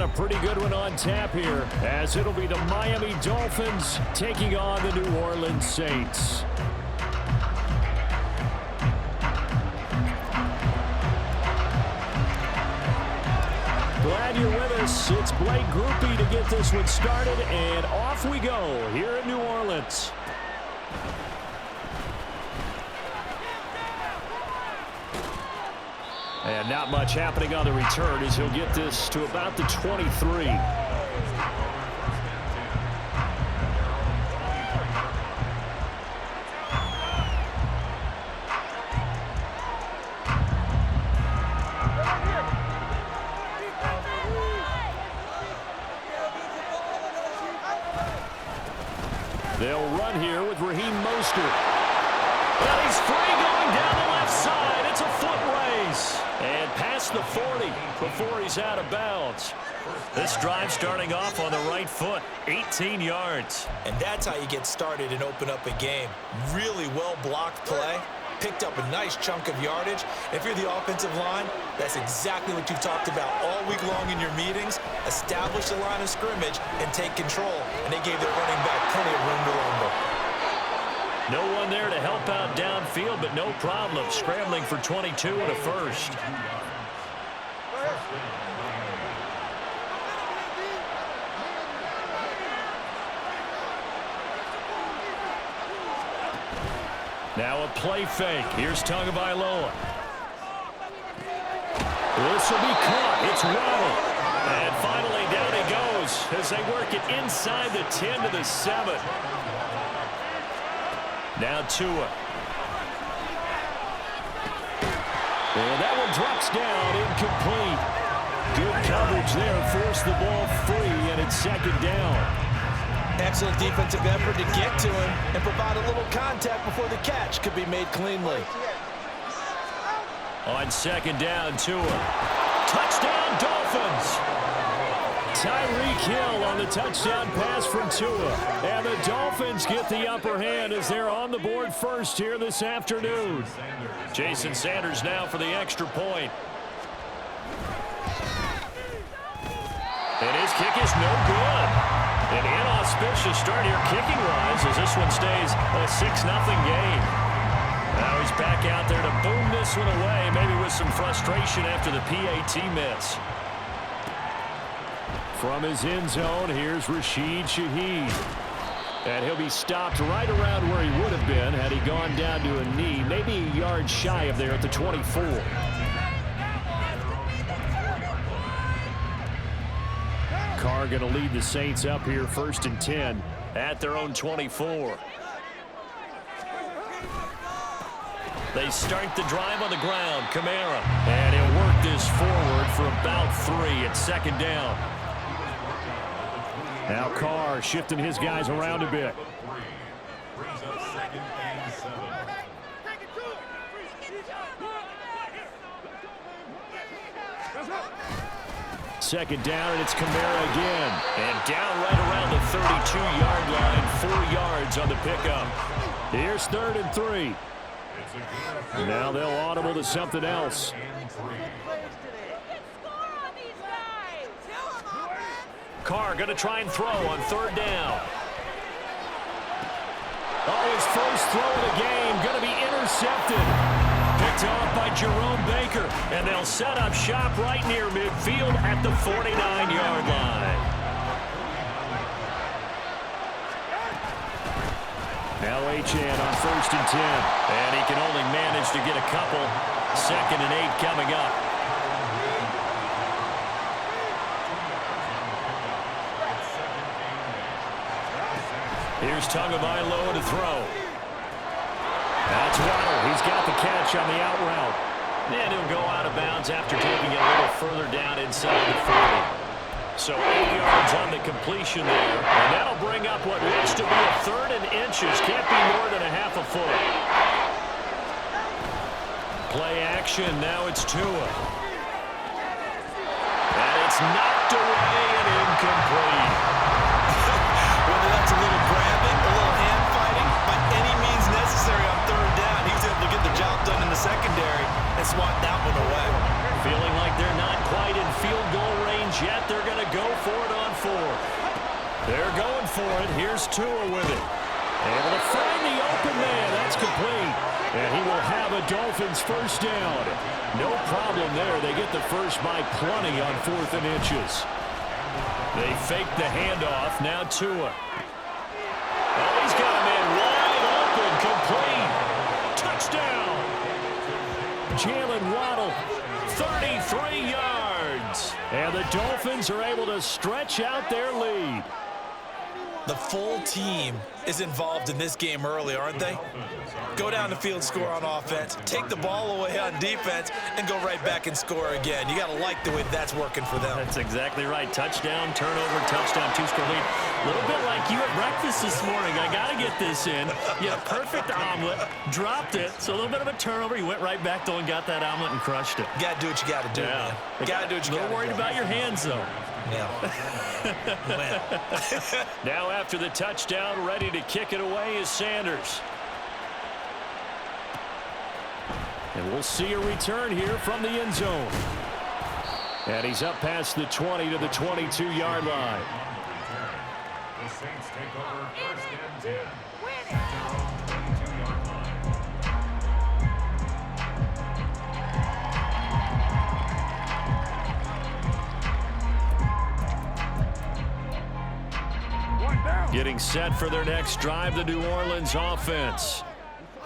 pretty good one on tap here, as it'll be the Miami Dolphins taking on the New Orleans Saints. Glad you're with us. It's Blake Grupe to get this one started, and off we go here in New Orleans. And not much happening on the return as he'll get this to about the 23. They'll run here with Raheem Mostert. And he's free going down the left side. It's a foot race. And past the 40 before he's out of bounds. This drive starting off on the right foot, 18 yards. And that's how you get started and open up a game. Really well-blocked play. Picked up a nice chunk of yardage. If you're the offensive line, that's exactly what you've talked about all week long in your meetings. Establish the line of scrimmage and take control. And they gave their running back plenty of room to rumble. No one there to help out downfield, but no problem scrambling for 22 and a first. Now a play fake. Here's Tagovailoa. This will be caught. It's Waddle. And finally down he goes as they work it inside the 10 to the 7. Now Tua. And that one drops down, incomplete. Good coverage there, forced the ball free, and it's second down. Excellent defensive effort to get to him and provide a little contact before the catch could be made cleanly. On second down, Tua. Touchdown, Dolphins! Tyreek Hill on the touchdown pass from Tua. And the Dolphins get the upper hand as they're on the board first here this afternoon. Jason Sanders now for the extra point. And his kick is no good. An inauspicious start here kicking-wise as this one stays a 6-0 game. Now he's back out there to boom this one away, maybe with some frustration after the PAT miss. From his end zone, here's Rashid Shaheed. And he'll be stopped right around where he would have been had he gone down to a knee, maybe a yard shy of there at the 24. Carr going to lead the Saints up here first and 10 at their own 24. They start the drive on the ground. Kamara. And he'll work this forward for about 3 at second down. Now Carr shifting his guys around a bit. Second down, and it's Kamara again. And down right around the 32-yard line, 4 yards on the pickup. Here's 3rd and 3. Now they'll audible to something else. Carr going to try and throw on 3rd down. Oh, his first throw of the game going to be intercepted. Picked off by Jerome Baker, and they'll set up shop right near midfield at the 49-yard line. Now Achane on 1st and 10, and he can only manage to get a couple. 2nd and 8 coming up. Here's Tagovailoa to throw. That's Waddle. He's got the catch on the out route. And he'll go out of bounds after taking it a little further down inside the 40. So 8 yards on the completion there. And that'll bring up what looks to be a 3rd and inches. Can't be more than a half a foot. Play action. Now it's Tua. And it's knocked away and incomplete. Whether that's a little grabbing, a little hand fighting, by any means necessary on 3rd down, he was able to get the job done in the secondary and swat that one away. Feeling like they're not quite in field goal range yet. They're going to go for it on 4th. They're going for it. Here's Tua with it. Able to find the open man. That's complete. And he will have a Dolphins first down. No problem there. They get the first by plenty on 4th and inches. They fake the handoff. Now Tua. Oh, he's got a man wide open. Complete. Touchdown. Jalen Waddle, 33 yards. And the Dolphins are able to stretch out their lead. The full team is involved in this game early, aren't they? Go down the field, score on offense, take the ball away on defense, and go right back and score again. You got to like the way that's working for them. That's exactly right. Touchdown, turnover, touchdown, 2-score lead. A little bit like you at breakfast this morning. I got to get this in. You had a perfect omelet, dropped it, so a little bit of a turnover. You went right back, though, and got that omelet and crushed it. You got to do what you got to do, man. You got to do what you got to do. No worried about your hands, though. Yeah. Now after the touchdown, ready to kick it away is Sanders. And we'll see a return here from the end zone. And he's up past the 20 to the 22-yard line. The Saints take over 1st and 10. At their own 22-yard line. Getting set for their next drive, the New Orleans offense.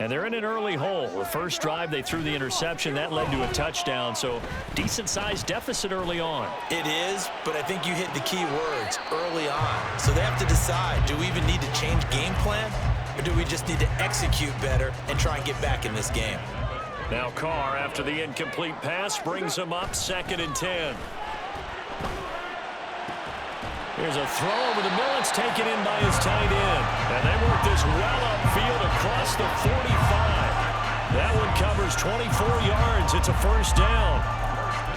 And they're in an early hole. The first drive, they threw the interception. That led to a touchdown, so decent-sized deficit early on. It is, but I think you hit the key words, early on. So they have to decide, do we even need to change game plan, or do we just need to execute better and try and get back in this game? Now Carr, after the incomplete pass, brings him up 2nd and 10. Here's a throw over the middle. It's taken in by his tight end. And they work this well upfield across the 45. That one covers 24 yards. It's a first down.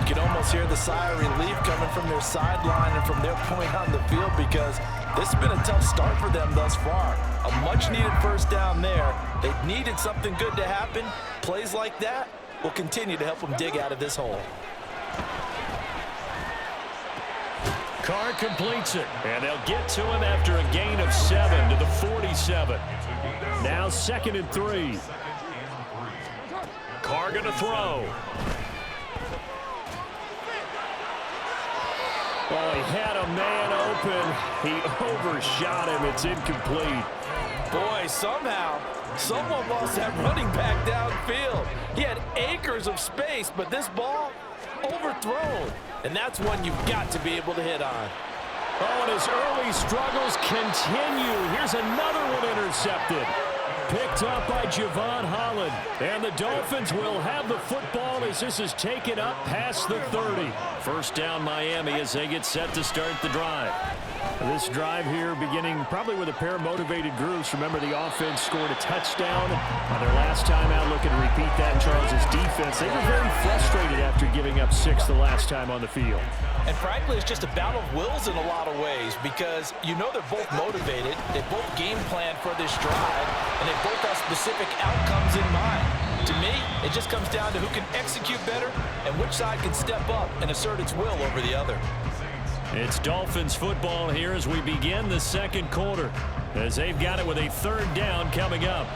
You can almost hear the sigh of relief coming from their sideline and from their point on the field because this has been a tough start for them thus far. A much-needed first down there. They needed something good to happen. Plays like that will continue to help them dig out of this hole. Carr completes it, and they'll get to him after a gain of 7 to the 47. Now 2nd and 3. Carr going to throw. Oh, he had a man open. He overshot him. It's incomplete. Boy, somehow, someone lost that running back downfield. He had acres of space, but this ball overthrown. And that's one you've got to be able to hit on. Oh, and his early struggles continue. Here's another one intercepted. Picked up by Javon Holland. And the Dolphins will have the football as this is taken up past the 30. First down Miami as they get set to start the drive. This drive here beginning probably with a pair of motivated groups. Remember, the offense scored a touchdown on their last time out. Looking to repeat that in Charles' defense. They were very frustrated after giving up 6 the last time on the field. And frankly, it's just a battle of wills in a lot of ways because you know they're both motivated. They both game plan for this drive, and they both have specific outcomes in mind. To me, it just comes down to who can execute better and which side can step up and assert its will over the other. It's Dolphins football here as we begin the second quarter, as they've got it with a 3rd down coming up.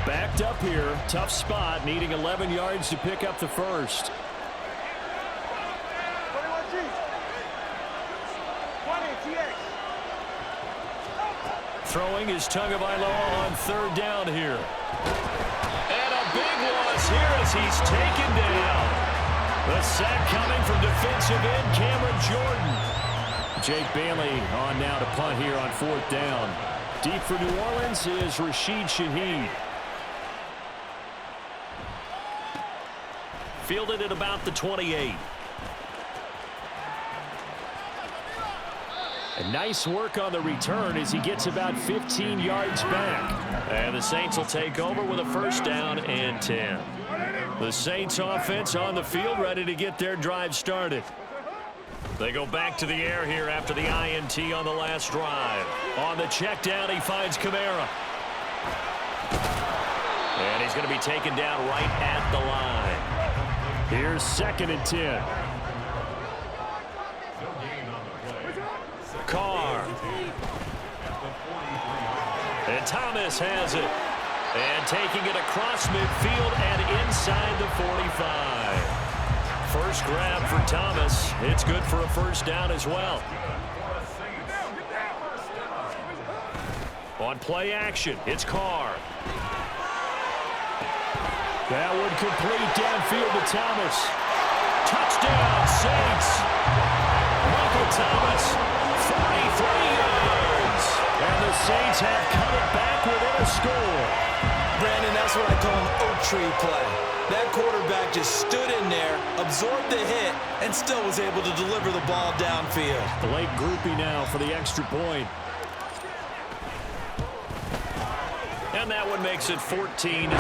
Backed up here, tough spot, needing 11 yards to pick up the first. Throwing is Tagovailoa on 3rd down here. And a big loss here as he's taken down. The sack coming from defensive end Cameron Jordan. Jake Bailey on now to punt here on 4th down. Deep for New Orleans is Rashid Shaheed. Fielded at about the 28. And nice work on the return as he gets about 15 yards back. And the Saints will take over with a first down and 10. The Saints offense on the field ready to get their drive started. They go back to the air here after the INT on the last drive. On the check down, he finds Kamara. And he's going to be taken down right at the line. Here's 2nd and 10. Carr. And Thomas has it. And taking it across midfield and inside the 45. First grab for Thomas. It's good for a first down as well. On play action, it's Carr. That would complete downfield to Thomas. Touchdown, Saints. Michael Thomas, 43 yards. And the Saints have cut it back within a score. Brandon, that's what I call an oak tree play. That quarterback just stood in there, absorbed the hit, and still was able to deliver the ball downfield. Blake Grupe now for the extra point. And that one makes it 14-7.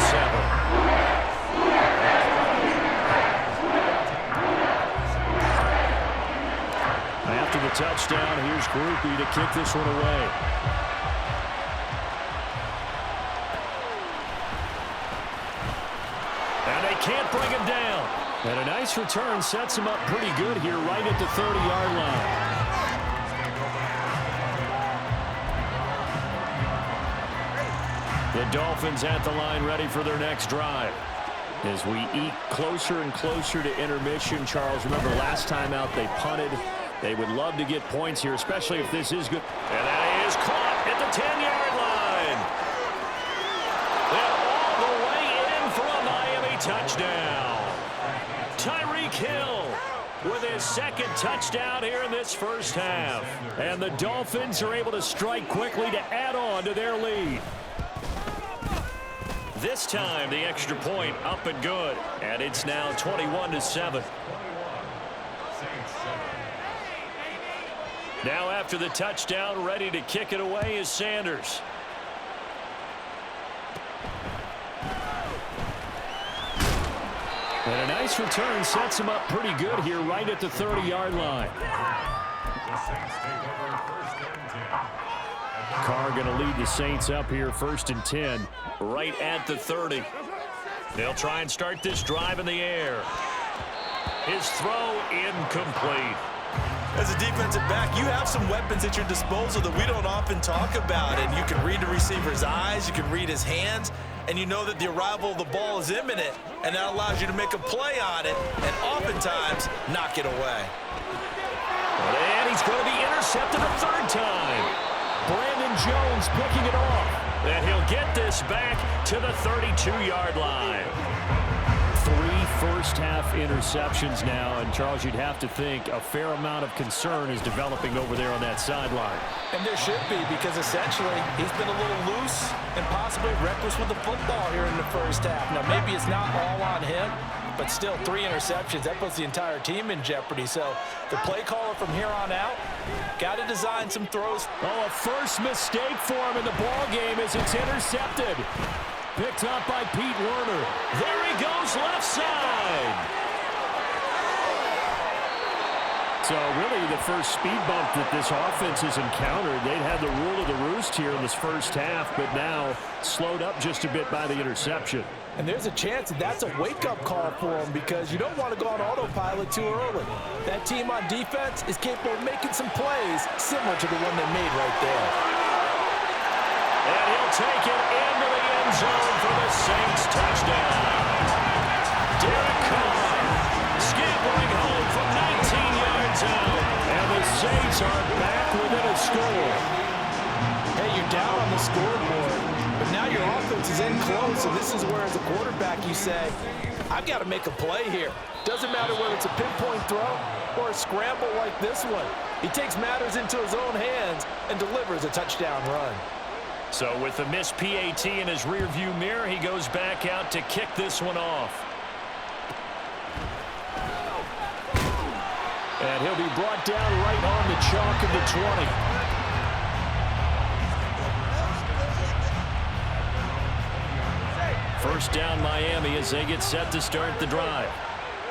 After the touchdown, here's Grupe to kick this one away. And they can't bring him down. And a nice return sets him up pretty good here right at the 30-yard line. The Dolphins at the line ready for their next drive. As we eke closer and closer to intermission, Charles, remember last time out they punted. They would love to get points here, especially if this is good. And that is caught at the 10-yard line. And all the way in for a Miami touchdown. Tyreek Hill with his 2nd touchdown here in this first half. And the Dolphins are able to strike quickly to add on to their lead. This time, the extra point up and good. And it's now 21-7. Now after the touchdown, ready to kick it away is Sanders. And a nice return sets him up pretty good here right at the 30-yard line. The Saints take over 1st and 10. Carr going to lead the Saints up here 1st and 10 right at the 30. They'll try and start this drive in the air. His throw incomplete. As a defensive back, you have some weapons at your disposal that we don't often talk about. And you can read the receiver's eyes, you can read his hands, and you know that the arrival of the ball is imminent. And that allows you to make a play on it and oftentimes knock it away. And he's going to be intercepted a 3rd time. Brandon Jones picking it off. And he'll get this back to the 32-yard line. 3 first-half interceptions now, and Charles, you'd have to think a fair amount of concern is developing over there on that sideline. And there should be, because essentially he's been a little loose and possibly reckless with the football here in the first half. Now, maybe it's not all on him, but still 3 interceptions. That puts the entire team in jeopardy. So the play caller from here on out got to design some throws. Oh, a first mistake for him in the ball game as it's intercepted. Picked up by Pete Werner. There he goes, left side. So really the first speed bump that this offense has encountered, they'd had the rule of the roost here in this first half, but now slowed up just a bit by the interception. And there's a chance that that's a wake-up call for them, because you don't want to go on autopilot too early. That team on defense is capable of making some plays similar to the one they made right there. And he'll take it into the end zone for the Saints touchdown. Derek Carr scampering home from 19 yards out. And the Saints are back within a score. Hey, you're down on the scoreboard, but now your offense is in close, and this is where, as a quarterback, you say, I've got to make a play here. Doesn't matter whether it's a pinpoint throw or a scramble like this one. He takes matters into his own hands and delivers a touchdown run. So with the missed PAT in his rearview mirror, he goes back out to kick this one off. And he'll be brought down right on the chalk of the 20. First down Miami as they get set to start the drive.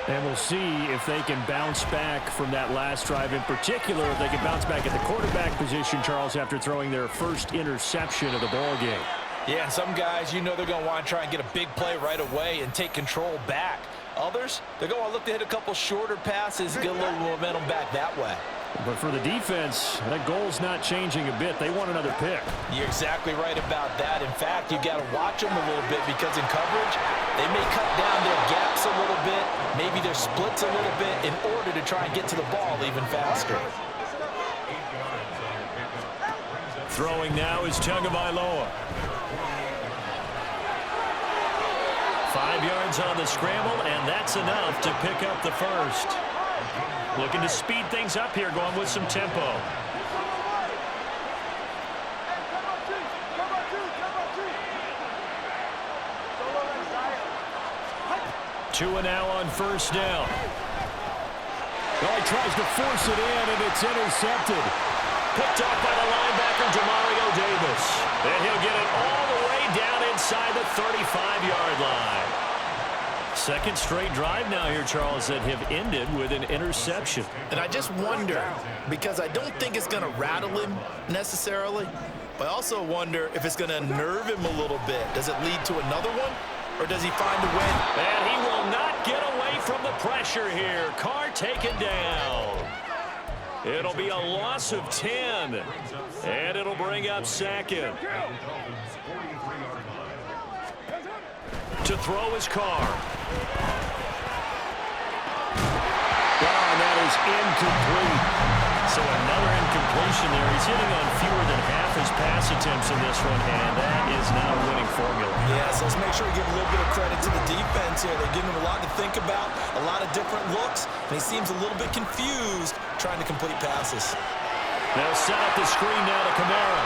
And we'll see if they can bounce back from that last drive. In particular, if they can bounce back at the quarterback position, Charles, after throwing their first interception of the ball game. Yeah, and some guys, you know they're going to want to try and get a big play right away and take control back. Others, they're going to look to hit a couple shorter passes, get a little momentum back that way. But for the defense, that goal's not changing a bit. They want another pick. You're exactly right about that. In fact, you got to watch them a little bit because in coverage, they may cut down their gaps a little bit, maybe their splits a little bit in order to try and get to the ball even faster. Throwing now is Tagovailoa. 5 yards on the scramble, and that's enough to pick up the first. Looking to speed things up here, going with some tempo. Tua now on first down. Well, he tries to force it in, and it's intercepted. Picked off by the linebacker, Demario Davis. And he'll get it all the way down inside the 35-yard line. Second straight drive now here, Charles, that have ended with an interception. And I just wonder, because I don't think it's going to rattle him necessarily, but I also wonder if it's going to nerve him a little bit. Does it lead to another one, or does he find a way? And he will not get away from the pressure here. Carr taken down. It'll be a loss of 10, and it'll bring up second. To throw is Carr. And that is incomplete. So another incompletion there. He's hitting on fewer than half his pass attempts in this one, and that is not a winning formula. Yeah, so let's make sure we give a little bit of credit to the defense here. They're giving him a lot to think about, a lot of different looks, and he seems a little bit confused trying to complete passes. They'll set up the screen now to Kamara.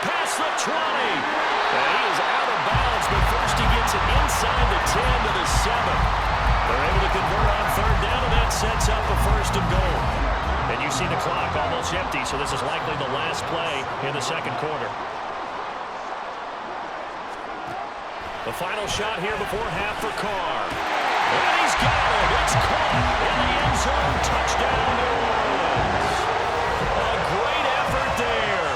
Past the 20. And he is out of bounds, but first he gets it inside the 10 to the 7. They're able to convert on third down, and that sets up a first and goal. And you see the clock almost empty, so this is likely the last play in the second quarter. The final shot here before half for Carr. And he's got it. It's caught in the end zone. Touchdown, New Orleans. A great effort there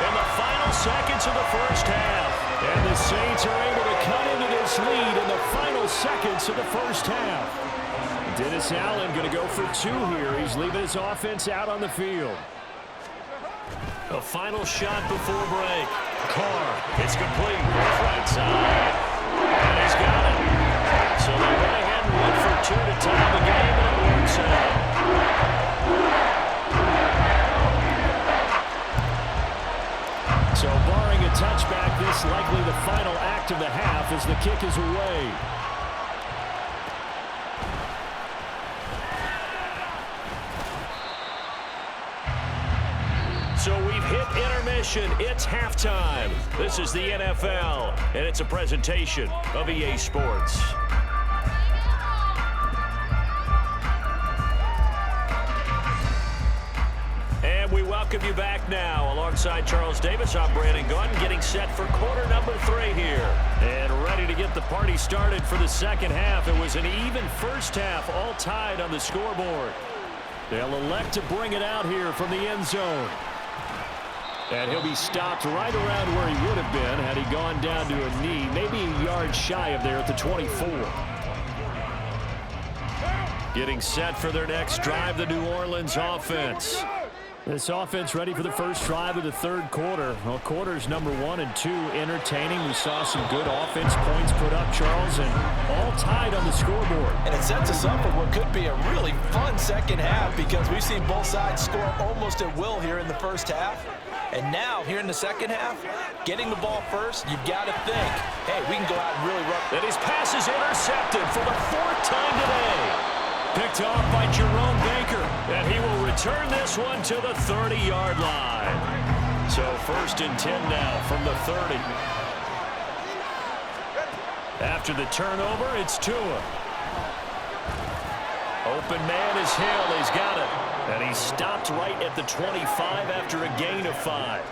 in the final seconds of the first half. And the Saints are able to cut into this lead in the final seconds of the first half. Dennis Allen going to go for 2 here. He's leaving his offense out on the field. A final shot before break. Carr, it's complete. Right side. And he's got it. So they went ahead and went for 2 to tie the game, and it works out. So barring a touchback, this likely the final act of the half as the kick is away. So we've hit intermission. It's halftime. This is the NFL, and it's a presentation of EA Sports. And we welcome you back now. Alongside Charles Davis, I'm Brandon Gunn, getting set for quarter number 3 here. And ready to get the party started for the second half. It was an even first half, all tied on the scoreboard. They'll elect to bring it out here from the end zone. And he'll be stopped right around where he would have been had he gone down to a knee, maybe a yard shy of there at the 24. Getting set for their next drive, the New Orleans offense. This offense ready for the first drive of the third quarter. Well, quarters number 1 and 2 entertaining. We saw some good offense points put up, Charles, and all tied on the scoreboard. And it sets us up for what could be a really fun second half because we've seen both sides score almost at will here in the first half. And now, here in the second half, getting the ball first, you've got to think, hey, we can go out and really rough. And his pass is intercepted for the 4th time today. Picked off by Jerome Baker. And he will return this one to the 30-yard line. So 1st and 10 now from the 30. After the turnover, it's Tua. Open man is Hill. He's got it. And he stopped right at the 25 after a gain of 5.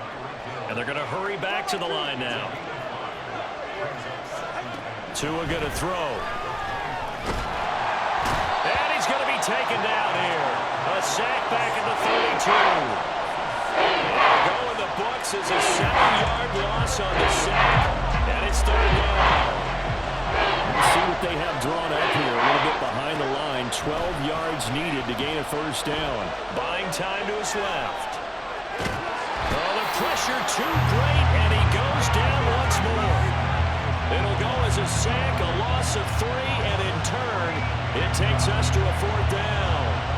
And they're going to hurry back to the line now. Tua going to throw. And he's going to be taken down here. A sack back at the 32. And go in the the books as a 7-yard loss on the sack, and it's third down. Let's see what they have drawn up here. A little bit behind the line. 12 yards needed to gain a first down. Buying time to his left. Oh, the pressure too great, and he goes down once more. It'll go as a sack, a loss of 3, and in turn, it takes us to a fourth down.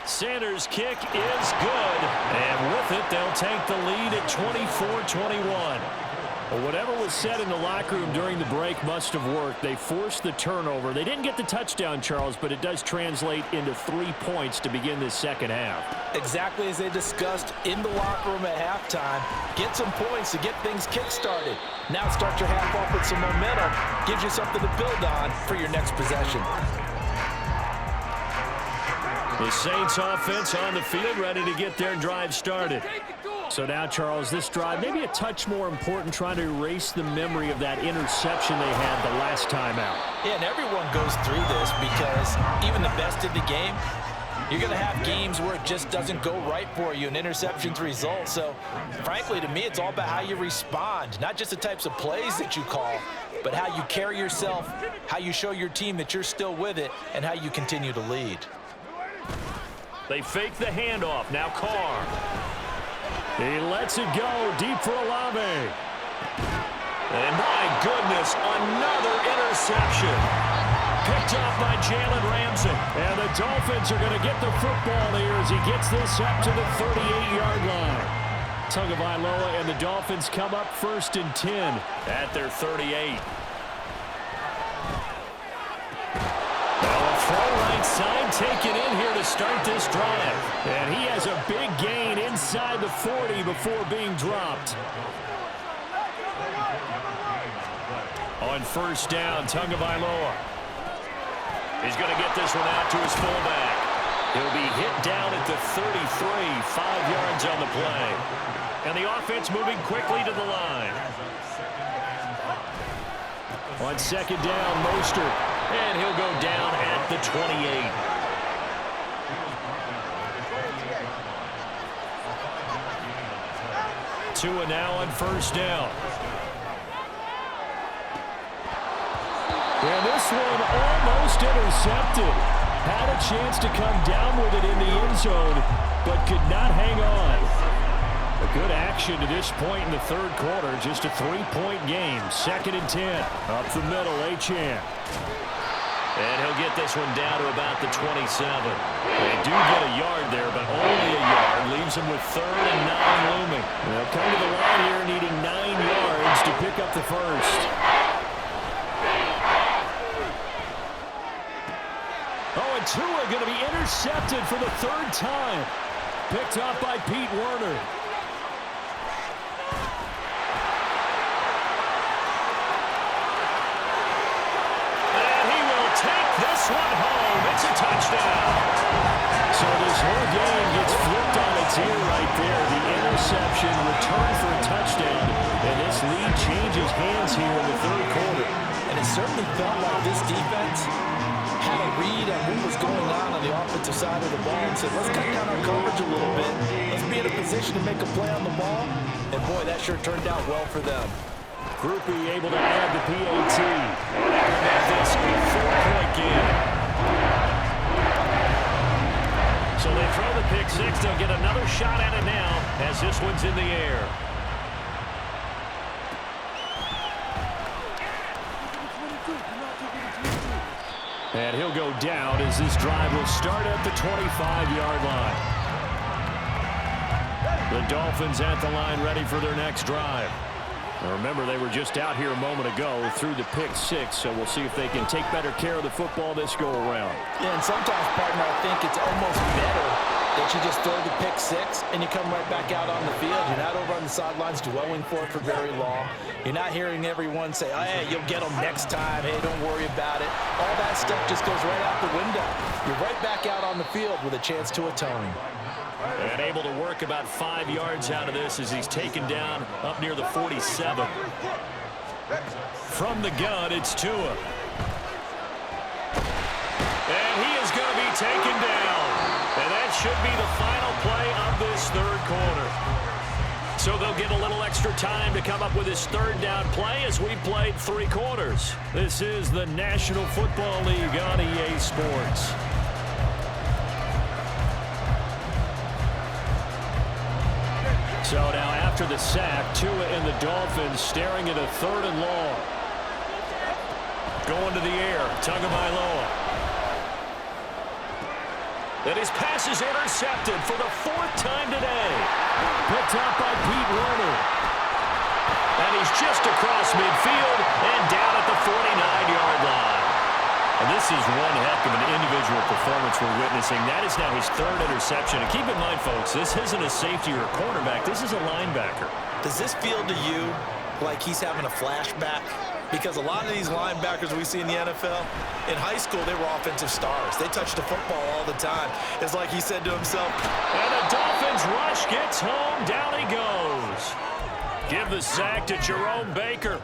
Sanders' kick is good, and with it, they'll take the lead at 24-21. Well, whatever was said in the locker room during the break must have worked. They forced the turnover. They didn't get the touchdown, Charles, but it does translate into 3 points to begin this second half. Exactly as they discussed in the locker room at halftime. Get some points to get things kick-started. Now start your half off with some momentum. Gives you something to build on for your next possession. The Saints offense on the field, ready to get their drive started. So now, Charles, this drive maybe a touch more important, trying to erase the memory of that interception they had the last time out. Yeah, and everyone goes through this because even the best in the game, you're going to have games where it just doesn't go right for you, and interceptions result. So, frankly, to me, it's all about how you respond, not just the types of plays that you call, but how you carry yourself, how you show your team that you're still with it, and how you continue to lead. They fake the handoff. Now Carr. He lets it go deep for Olave. And my goodness, another interception. Picked off by Jalen Ramsey. And the Dolphins are going to get the football here as he gets this up to the 38-yard line. Tagovailoa and the Dolphins come up 1st and 10 at their 38. Throw right side taken in here to start this drive. And he has a big gain inside the 40 before being dropped. On 1st down, Tagovailoa. He's going to get this one out to his fullback. He'll be hit down at the 33, 5 yards on the play. And the offense moving quickly to the line. On 2nd down, Mostert. And he'll go down at the 28. Tua now on 1st down. And this one almost intercepted. Had a chance to come down with it in the end zone, but could not hang on. A good action to this point in the 3rd quarter. Just a 3-point game. 2nd and 10. Up the middle, Achane. And he'll get this one down to about the 27. They do get a yard there, but only a yard. Leaves them with 3rd and 9 looming. They'll come to the line here needing 9 yards to pick up the first. Oh, and Tua going to be intercepted for the 3rd time. Picked up by Pete Werner. This one home. It's a touchdown. So this whole game gets flipped on its ear right there. The interception, return for a touchdown, and this lead changes hands here in the 3rd quarter. And it certainly felt like this defense had a read on what was going on the offensive side of the ball and said, let's cut down our coverage a little bit. Let's be in a position to make a play on the ball. And, boy, that sure turned out well for them. Groupie able to add the PAT. And this a 4-point game. So they throw the pick six. They'll get another shot at it now as this one's in the air. And he'll go down as this drive will start at the 25-yard line. The Dolphins at the line ready for their next drive. Now remember, they were just out here a moment ago through the pick six, so we'll see if they can take better care of the football this go-around. Yeah, and sometimes, partner, I think it's almost better that you just throw the pick six and you come right back out on the field. You're not over on the sidelines dwelling for it for very long. You're not hearing everyone say, oh, hey, you'll get them next time. Hey, don't worry about it. All that stuff just goes right out the window. You're right back out on the field with a chance to atone. And able to work about 5 yards out of this as he's taken down up near the 47. From the gun, it's Tua. taken down. And that should be the final play of this third quarter. So they'll get a little extra time to come up with this third down play as we played 3 quarters. This is the National Football League on EA Sports. So now after the sack, Tua and the Dolphins staring at a 3rd and long. Going to the air, Tagovailoa. And his pass is intercepted for the 4th time today. Picked up by Pete Werner. And he's just across midfield and down at the 49-yard line. And this is one heck of an individual performance we're witnessing. That is now his 3rd interception. And keep in mind, folks, this isn't a safety or a cornerback. This is a linebacker. Does this feel to you like he's having a flashback? Because a lot of these linebackers we see in the NFL, in high school, they were offensive stars. They touched the football all the time. It's like he said to himself, and the Dolphins rush gets home. Down he goes. Give the sack to Jerome Baker.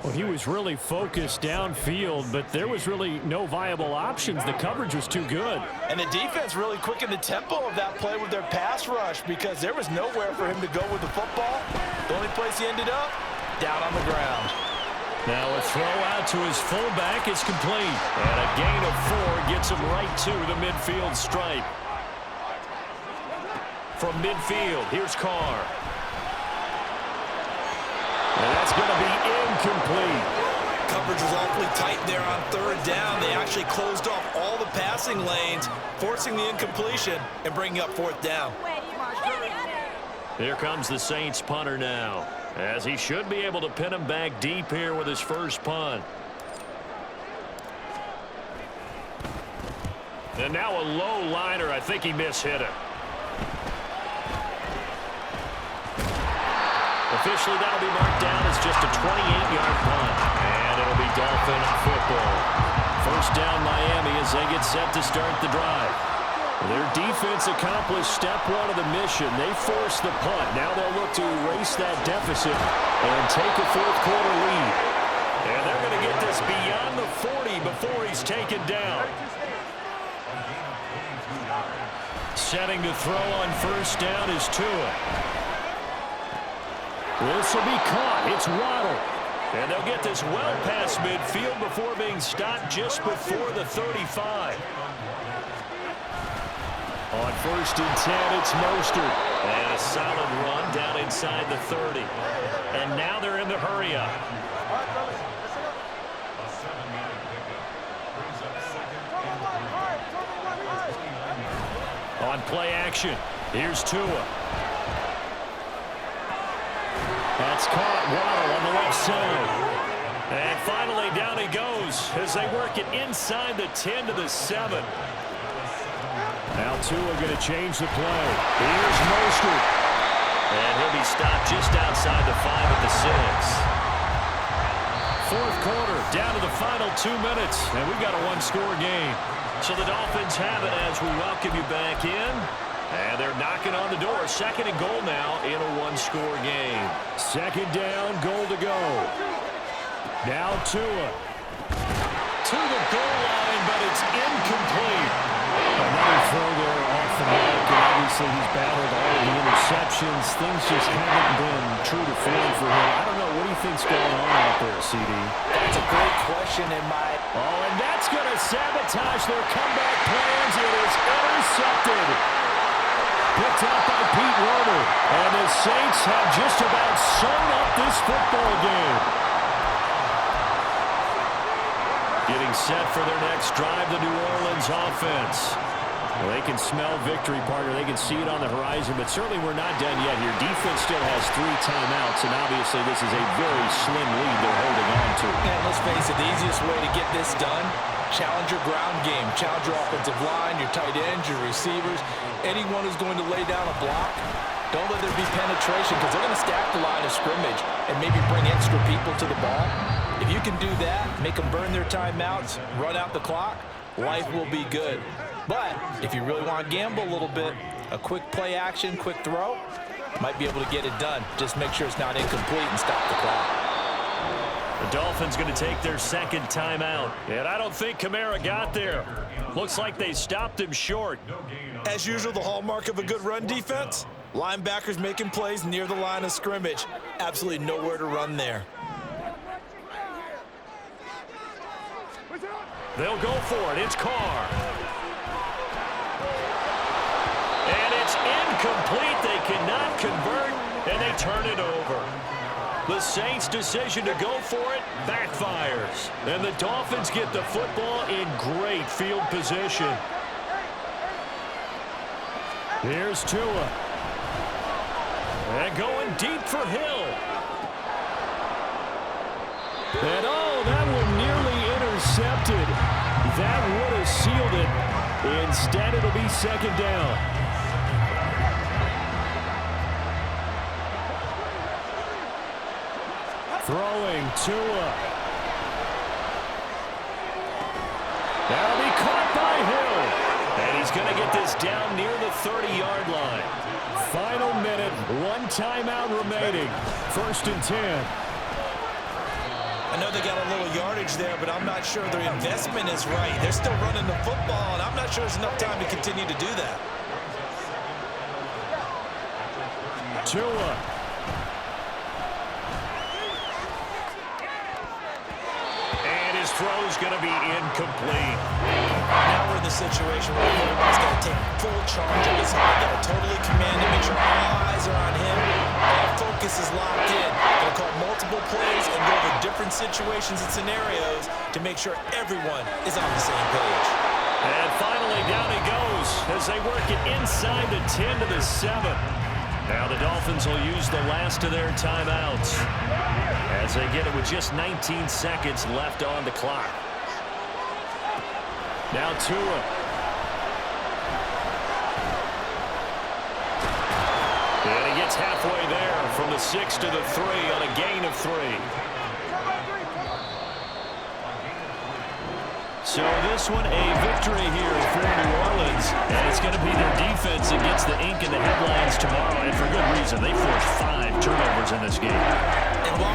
Well, he was really focused downfield, but there was really no viable options. The coverage was too good. And the defense really quickened the tempo of that play with their pass rush because there was nowhere for him to go with the football. The only place he ended up, down on the ground. Now a throw out to his fullback is complete. And a gain of 4 gets him right to the midfield stripe. From midfield, here's Carr. And that's going to be incomplete. coverage was awfully tight there on 3rd down. They actually closed off all the passing lanes, forcing the incompletion and bringing up 4th down. Here comes the Saints punter now, as he should be able to pin him back deep here with his first punt. And now a low liner. I think he mishit it. Officially, that'll be marked down as just a 28-yard punt. And it'll be Dolphin football. First down Miami as they get set to start the drive. Their defense accomplished step 1 of the mission. They forced the punt. Now they'll look to erase that deficit and take a 4th quarter lead. And they're going to get this beyond the 40 before he's taken down. Setting to throw on first down is Tua. This will be caught. It's Waddle. And they'll get this well past midfield before being stopped just before the 35. On 1st and 10, it's Mostert. And a solid run down inside the 30. And now they're in the hurry-up. On play action, here's Tua. That's caught. Waddle on the left side. And finally, down he goes as they work it inside the 10 to the 7. Now Tua going to change the play. Here's Mostert. And he'll be stopped just outside the 5 at the 6. 4th quarter, down to the final 2 minutes. And we've got a 1-score game. So the Dolphins have it as we welcome you back in. And they're knocking on the door. 2nd and goal now in a 1-score game. 2nd down, goal to go. Now Tua. To the goal line, but it's incomplete. Another throw there off the mark, and obviously he's battled all of the interceptions. Things just haven't been true to form for him. I don't know. What do you think's going on out there, CD? That's a great question in my... Oh, and that's going to sabotage their comeback plans. It is intercepted. Picked up by Pete Werner. And the Saints have just about sewn up this football game. Getting set for their next drive, the New Orleans offense. Well, they can smell victory, partner. They can see it on the horizon, but certainly we're not done yet here. Defense still has 3 timeouts, and obviously this is a very slim lead they're holding on to. And let's face it, the easiest way to get this done, challenge your ground game. Challenge your offensive line, your tight ends, your receivers. Anyone who's going to lay down a block, don't let there be penetration because they're going to stack the line of scrimmage and maybe bring extra people to the ball. If you can do that, make them burn their timeouts, run out the clock, life will be good. But if you really want to gamble a little bit, a quick play action, quick throw, might be able to get it done. Just make sure it's not incomplete and stop the clock. The Dolphins going to take their 2nd timeout. And I don't think Kamara got there. Looks like they stopped him short. No gain on As usual, the hallmark of a good run defense, linebackers making plays near the line of scrimmage. Absolutely nowhere to run there. They'll go for it. It's Carr. And it's incomplete. They cannot convert, and they turn it over. The Saints' decision to go for it backfires. And the Dolphins get the football in great field position. Here's Tua. And going deep for Hill. And oh, that one nearly intercepted. That would have sealed it. Instead, it'll be second down. Throwing Tua. That'll be caught by Hill. And he's going to get this down near the 30-yard line. Final minute, one timeout remaining. 1st and 10. I know they got a little yardage there, but I'm not sure their investment is right. They're still running the football, and I'm not sure there's enough time to continue to do that. Tua. And his throw's going to be incomplete. Now we're in the situation where the quarterback's got to take full charge of his head. Got to totally command it, make sure all eyes are on him. All focus is locked in. Got to call multiple plays and go over different situations and scenarios to make sure everyone is on the same page. And finally, down he goes as they work it inside the 10 to the 7. Now the Dolphins will use the last of their timeouts as they get it with just 19 seconds left on the clock. Now Tua. And he gets halfway there from the 6 to the 3 on a gain of 3. So this one a victory here for New Orleans, and it's going to be their defense that gets the ink in the headlines tomorrow, and for good reason. They forced 5 turnovers in this game. And while